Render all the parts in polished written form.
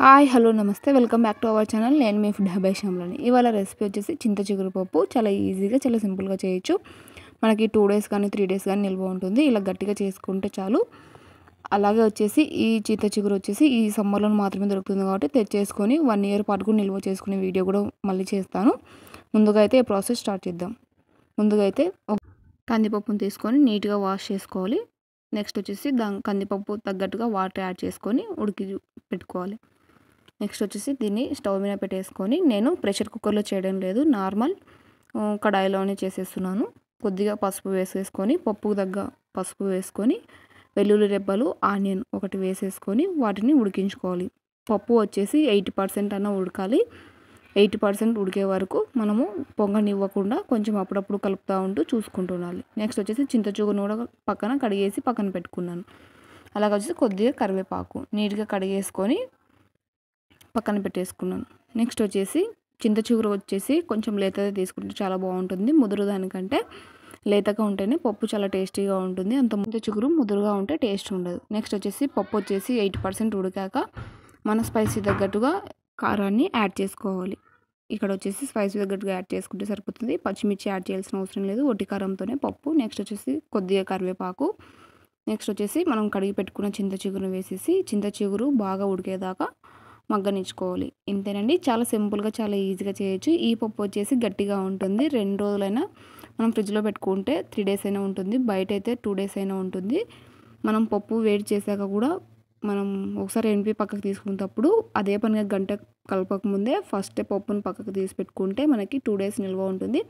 Hi hello నమస్తే welcome back to our channel. నేను మీ food హబై శ్యామ్లని. ఇవాళ రెసిపీ వచ్చేసి చింత చిగురు పప్పు. చాలా ఈజీగా చాలా సింపుల్గా చేయొచ్చు. మనకి 2 డేస్ కానీ 3 డేస్ కానీ నిల్వ ఉంటుంది. ఇలా గట్టిగా చేసుకుంటే చాలు. అలాగే వచ్చేసి ఈ చింత చిగురు వచ్చేసి ఈ సమ్మర్లో మాత్రమే దొరుకుతుంది కాబట్టి తెచ్చేసుకొని 1 ఇయర్ పాటు కూడా నిల్వ చేసుకునే వీడియో కూడా మళ్ళీ చేస్తాను. ముందుగా అయితే ప్రాసెస్ స్టార్ట్ చేద్దాం. ముందుగా అయితే కందిపప్పును తీసుకొని నీట్గా వాష్ చేసుకోవాలి. నెక్స్ట్ వచ్చేసి కందిపప్పు తగ్గట్టుగా వాటర్ యాడ్ చేసుకొని ఉడికి పెట్టుకోవాలి. నెక్స్ట్ వచ్చేసి దీన్ని స్టవ్ మీద పెట్టేసుకొని, నేను ప్రెషర్ కుక్కర్లో చేయడం లేదు, నార్మల్ కడాయిలోనే చేసేస్తున్నాను. కొద్దిగా పసుపు వేసేసుకొని, పప్పుకు తగ్గ పసుపు వేసుకొని, వెల్లుల్లి రెబ్బలు ఆనియన్ ఒకటి వేసేసుకొని వాటిని ఉడికించుకోవాలి. పప్పు వచ్చేసి 80% అన్న ఉడకాలి. 80% ఉడికే వరకు మనము పొంగనివ్వకుండా కొంచెం అప్పుడప్పుడు కలుపుతూ ఉంటూ చూసుకుంటూ ఉండాలి. నెక్స్ట్ వచ్చేసి చింతచిగురును కూడా పక్కన కడిగేసి పక్కన పెట్టుకున్నాను. అలాగే వచ్చేసి కొద్దిగా కరివేపాకు నీట్గా కడిగేసుకొని పక్కన పెట్టేసుకున్నాను. నెక్స్ట్ వచ్చేసి చింతచిగురు వచ్చేసి కొంచెం లేతగా తీసుకుంటే చాలా బాగుంటుంది. ముదురు దానికంటే లేతగా ఉంటేనే పప్పు చాలా టేస్టీగా ఉంటుంది. అంత చింతచిగురు ముదురుగా ఉంటే టేస్ట్ ఉండదు. నెక్స్ట్ వచ్చేసి పప్పు వచ్చేసి 80% ఉడికాక మన స్పైసీ తగ్గట్టుగా కారాన్ని యాడ్ చేసుకోవాలి. ఇక్కడ వచ్చేసి స్పైసీ తగ్గట్టుగా యాడ్ చేసుకుంటే సరిపోతుంది. పచ్చిమిర్చి యాడ్ చేయాల్సిన అవసరం లేదు, ఒట్టి కారంతోనే పప్పు. నెక్స్ట్ వచ్చేసి కొద్దిగా కరివేపాకు. నెక్స్ట్ వచ్చేసి మనం కడిగి పెట్టుకున్న చింతచిగురును వేసేసి చింతచిగురు బాగా ఉడికేదాకా మగ్గనిచ్చుకోవాలి. ఇంతేనండి, చాలా సింపుల్గా చాలా ఈజీగా చేయొచ్చు. ఈ పప్పు వచ్చేసి గట్టిగా ఉంటుంది. 2 రోజులైనా మనం ఫ్రిడ్జ్లో పెట్టుకుంటే 3 డేస్ అయినా ఉంటుంది. బయట అయితే 2 డేస్ అయినా ఉంటుంది. మనం పప్పు వేడి చేశాక కూడా మనం ఒకసారి ఎనిపి పక్కకు తీసుకునేటప్పుడు అదే పనిగా గంట కలపకముందే ఫస్ట్ పప్పును పక్కకు తీసి పెట్టుకుంటే మనకి 2 డేస్ నిల్వ ఉంటుంది.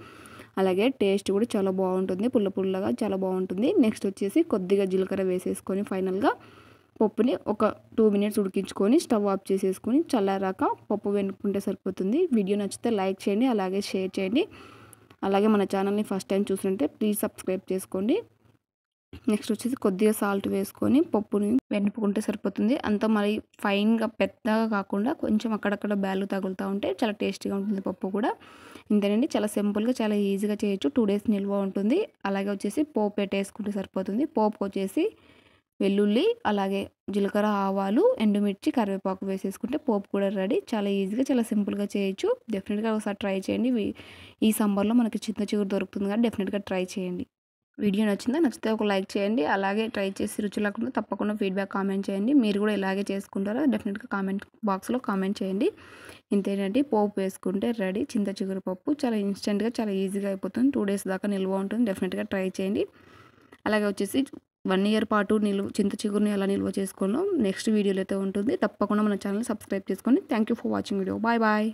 అలాగే టేస్ట్ కూడా చాలా బాగుంటుంది, పుల్ల పుల్లగా చాలా బాగుంటుంది. నెక్స్ట్ వచ్చేసి కొద్దిగా జీలకర్ర వేసేసుకొని ఫైనల్గా పప్పుని ఒక 2 మినిట్స్ ఉడికించుకొని స్టవ్ ఆఫ్ చేసేసుకొని చల్లారాక పప్పు వెనుక్కుంటే సరిపోతుంది. వీడియో నచ్చితే లైక్ చేయండి, అలాగే షేర్ చేయండి. అలాగే మన ఛానల్ని ఫస్ట్ టైం చూస్తుంటే ప్లీజ్ సబ్స్క్రైబ్ చేసుకోండి. నెక్స్ట్ వచ్చేసి కొద్దిగా సాల్ట్ వేసుకొని పప్పుని వెనుపుకుంటే సరిపోతుంది. అంత మరి ఫైన్గా పెద్దగా కాకుండా కొంచెం అక్కడక్కడ బ్యాలు తగులుతూ ఉంటే చాలా టేస్టీగా ఉంటుంది పప్పు కూడా. ఇంతేనండి, చాలా సింపుల్గా చాలా ఈజీగా చేయొచ్చు. 2 డేస్ నిల్వ ఉంటుంది. అలాగే వచ్చేసి పోపు పెట్టేసుకుంటే సరిపోతుంది. పోపు వచ్చేసి వెల్లుల్లి, అలాగే జీలకర్ర, ఆవాలు, ఎండుమిర్చి, కరివేపాకు వేసేసుకుంటే పోపు కూడా రెడీ. చాలా ఈజీగా చాలా సింపుల్గా చేయొచ్చు. డెఫినెట్గా ఒకసారి ట్రై చేయండి. ఈ సమ్మర్లో మనకి చింతచిగురు దొరుకుతుంది కానీ డెఫినెట్గా ట్రై చేయండి. వీడియో నచ్చితే ఒక లైక్ చేయండి. అలాగే ట్రై చేసి రుచి లేకుండా తప్పకుండా ఫీడ్బ్యాక్ కామెంట్ చేయండి. మీరు కూడా ఇలాగే చేసుకుంటారో డెఫినెట్గా కామెంట్ బాక్స్లో కామెంట్ చేయండి. ఇంతేనండి, పోపు వేసుకుంటే రెడీ చింతచిగురు పప్పు. చాలా ఇన్స్టెంట్గా చాలా ఈజీగా అయిపోతుంది. 2 డేస్ దాకా నిల్వ ఉంటుంది. డెఫినెట్గా ట్రై చేయండి. అలాగే వచ్చేసి 1 ఇయర్ పాటు చింతచిగురుని ఎలా నిల్వ చేసుకోవాలో నెక్స్ట్ వీడియోలో అయితే ఉంటుంది. తప్పకుండా మన ఛానల్ సబ్స్క్రైబ్ చేసుకోండి. Thank you for watching video. Bye bye.